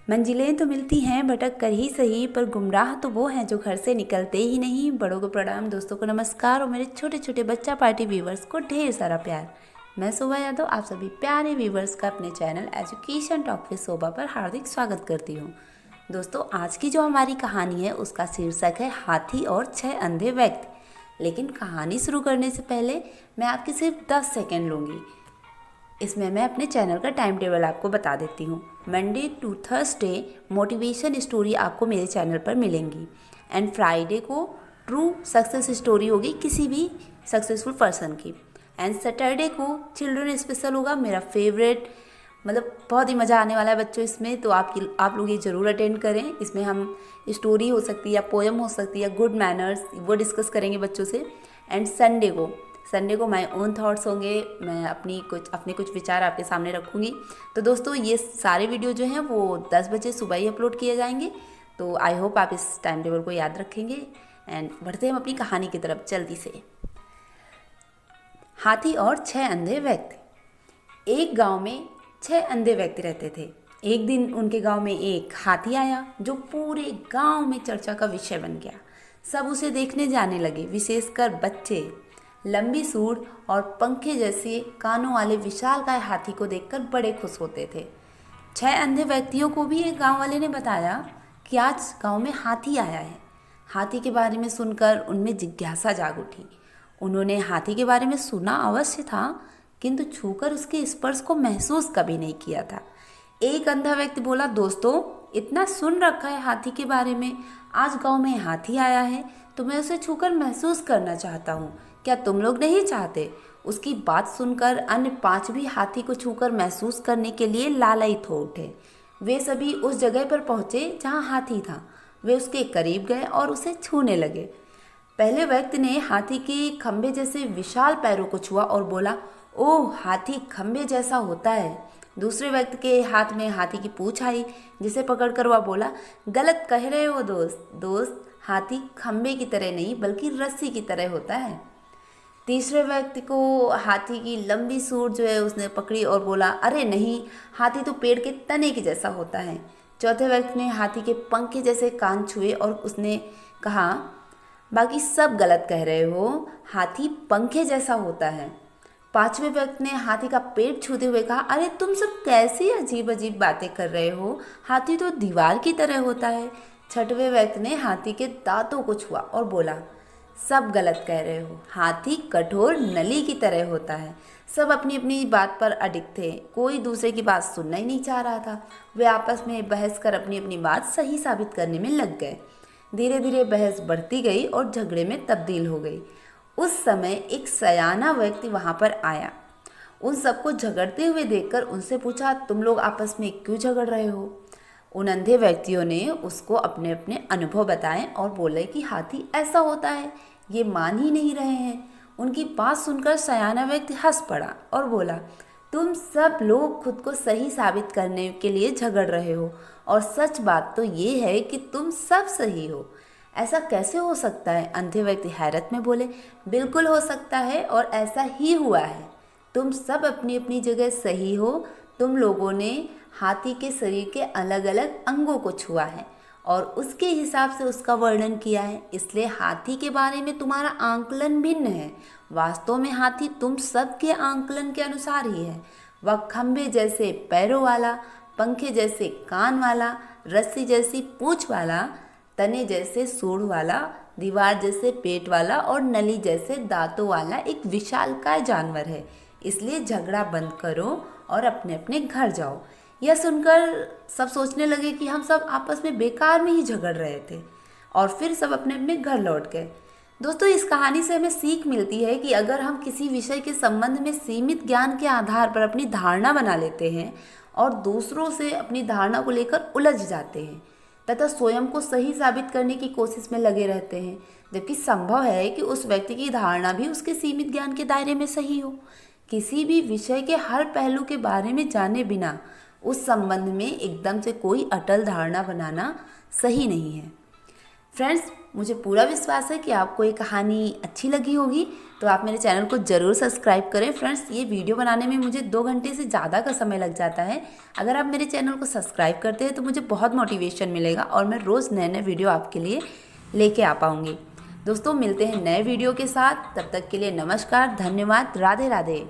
मंजिलें तो मिलती हैं भटक कर ही सही, पर गुमराह तो वो हैं जो घर से निकलते ही नहीं। बड़ों को प्रणाम, दोस्तों को नमस्कार और मेरे छोटे छोटे बच्चा पार्टी व्यूवर्स को ढेर सारा प्यार। मैं शोभा यादव आप सभी प्यारे व्यूवर्स का अपने चैनल एजुकेशन टॉक विद शोभा पर हार्दिक स्वागत करती हूँ। दोस्तों, आज की जो हमारी कहानी है उसका शीर्षक है हाथी और 6 अंधे व्यक्ति। लेकिन कहानी शुरू करने से पहले मैं आपके सिर्फ 10 सेकेंड लूँगी। इसमें मैं अपने चैनल का टाइम टेबल आपको बता देती हूँ। Monday to Thursday motivation story आपको मेरे चैनल पर मिलेंगी एंड फ्राइडे को ट्रू सक्सेस स्टोरी होगी किसी भी सक्सेसफुल पर्सन की, एंड सैटरडे को चिल्ड्रन स्पेशल होगा, मेरा फेवरेट। मतलब बहुत ही मज़ा आने वाला है बच्चों इसमें, तो आप लोग ये ज़रूर अटेंड करें। इसमें हम स्टोरी हो सकती है या पोएम हो सकती है, गुड मैनर्स, वो डिस्कस करेंगे बच्चों से। एंड संडे को माय ओन थॉट्स होंगे, मैं अपने कुछ विचार आपके सामने रखूँगी। तो दोस्तों, ये सारे वीडियो जो हैं वो 10 बजे सुबह ही अपलोड किए जाएंगे। तो आई होप आप इस टाइम टेबल को याद रखेंगे। एंड बढ़ते हैं हम अपनी कहानी की तरफ जल्दी से। हाथी और 6 अंधे व्यक्ति। एक गांव में 6 अंधे व्यक्ति रहते थे। एक दिन उनके गांव में एक हाथी आया जो पूरे गांव में चर्चा का विषय बन गया। सब उसे देखने जाने लगे, विशेषकर बच्चे। लंबी सूंड और पंखे जैसे कानों वाले विशालकाय हाथी को देखकर बड़े खुश होते थे। 6 अंधे व्यक्तियों को भी एक गांव वाले ने बताया कि आज गांव में हाथी आया है। हाथी के बारे में सुनकर उनमें जिज्ञासा जाग उठी। उन्होंने हाथी के बारे में सुना अवश्य था, किंतु छूकर उसके स्पर्श को महसूस कभी नहीं किया था। एक अंधा व्यक्ति बोला, दोस्तों, इतना सुन रखा है हाथी के बारे में, आज गांव में हाथी आया है तो मैं उसे छूकर महसूस करना चाहता हूँ। क्या तुम लोग नहीं चाहते? उसकी बात सुनकर अन्य 5 भी हाथी को छूकर महसूस करने के लिए लालायित हो उठे। वे सभी उस जगह पर पहुँचे जहाँ हाथी था। वे उसके करीब गए और उसे छूने लगे। पहले व्यक्ति ने हाथी के खंभे जैसे विशाल पैरों को छुआ और बोला, ओह, हाथी खंभे जैसा होता है। दूसरे व्यक्ति के हाथ में हाथी की पूंछ आई, जिसे पकड़कर वह बोला, गलत कह रहे हो दोस्त, हाथी खंभे की तरह नहीं बल्कि रस्सी की तरह होता है। तीसरे व्यक्ति को हाथी की लंबी सूंड जो है उसने पकड़ी और बोला, अरे नहीं, हाथी तो पेड़ के तने के जैसा होता है। चौथे व्यक्ति ने हाथी के पंखे जैसे कान छुए और उसने कहा, बाकी सब गलत कह रहे हो, हाथी पंखे जैसा होता है। पांचवें व्यक्ति ने हाथी का पेट छूते हुए कहा, अरे तुम सब कैसी अजीब अजीब बातें कर रहे हो, हाथी तो दीवार की तरह होता है। छठवें व्यक्ति ने हाथी के दांतों को छुआ और बोला, सब गलत कह रहे हो, हाथी कठोर नली की तरह होता है। सब अपनी अपनी बात पर अडिग थे, कोई दूसरे की बात सुनना ही नहीं चाह रहा था। वे आपस में बहस कर अपनी अपनी बात सही साबित करने में लग गए। धीरे धीरे बहस बढ़ती गई और झगड़े में तब्दील हो गई। उस समय एक सयाना व्यक्ति वहाँ पर आया। उन सबको झगड़ते हुए देखकर उनसे पूछा, तुम लोग आपस में क्यों झगड़ रहे हो? उन अंधे व्यक्तियों ने उसको अपने अपने अनुभव बताए और बोले कि हाथी ऐसा होता है, ये मान ही नहीं रहे हैं। उनकी बात सुनकर सयाना व्यक्ति हंस पड़ा और बोला, तुम सब लोग खुद को सही साबित करने के लिए झगड़ रहे हो और सच बात तो ये है कि तुम सब सही हो। ऐसा कैसे हो सकता है? अंधे व्यक्ति हैरत में बोले, बिल्कुल हो सकता है और ऐसा ही हुआ है। तुम सब अपनी अपनी जगह सही हो। तुम लोगों ने हाथी के शरीर के अलग अलग अंगों को छुआ है और उसके हिसाब से उसका वर्णन किया है, इसलिए हाथी के बारे में तुम्हारा आंकलन भिन्न है। वास्तव में हाथी तुम सब के आंकलन के अनुसार ही है। वह खंभे जैसे पैरों वाला, पंखे जैसे कान वाला, रस्सी जैसी पूंछ वाला, तने जैसे सूंड वाला, दीवार जैसे पेट वाला और नली जैसे दांतों वाला एक विशालकाय जानवर है। इसलिए झगड़ा बंद करो और अपने अपने घर जाओ। यह सुनकर सब सोचने लगे कि हम सब आपस में बेकार में ही झगड़ रहे थे और फिर सब अपने अपने घर लौट गए। दोस्तों, इस कहानी से हमें सीख मिलती है कि अगर हम किसी विषय के संबंध में सीमित ज्ञान के आधार पर अपनी धारणा बना लेते हैं और दूसरों से अपनी धारणा को लेकर उलझ जाते हैं तथा स्वयं को सही साबित करने की कोशिश में लगे रहते हैं, जबकि संभव है कि उस व्यक्ति की धारणा भी उसके सीमित ज्ञान के दायरे में सही हो। किसी भी विषय के हर पहलू के बारे में जाने बिना उस संबंध में एकदम से कोई अटल धारणा बनाना सही नहीं है। फ्रेंड्स, मुझे पूरा विश्वास है कि आपको ये कहानी अच्छी लगी होगी, तो आप मेरे चैनल को ज़रूर सब्सक्राइब करें। फ्रेंड्स, ये वीडियो बनाने में मुझे 2 घंटे से ज़्यादा का समय लग जाता है। अगर आप मेरे चैनल को सब्सक्राइब करते हैं तो मुझे बहुत मोटिवेशन मिलेगा और मैं रोज़ नए नए वीडियो आपके लिए लेके आ पाऊँगी। दोस्तों, मिलते हैं नए वीडियो के साथ। तब तक के लिए नमस्कार, धन्यवाद, राधे राधे।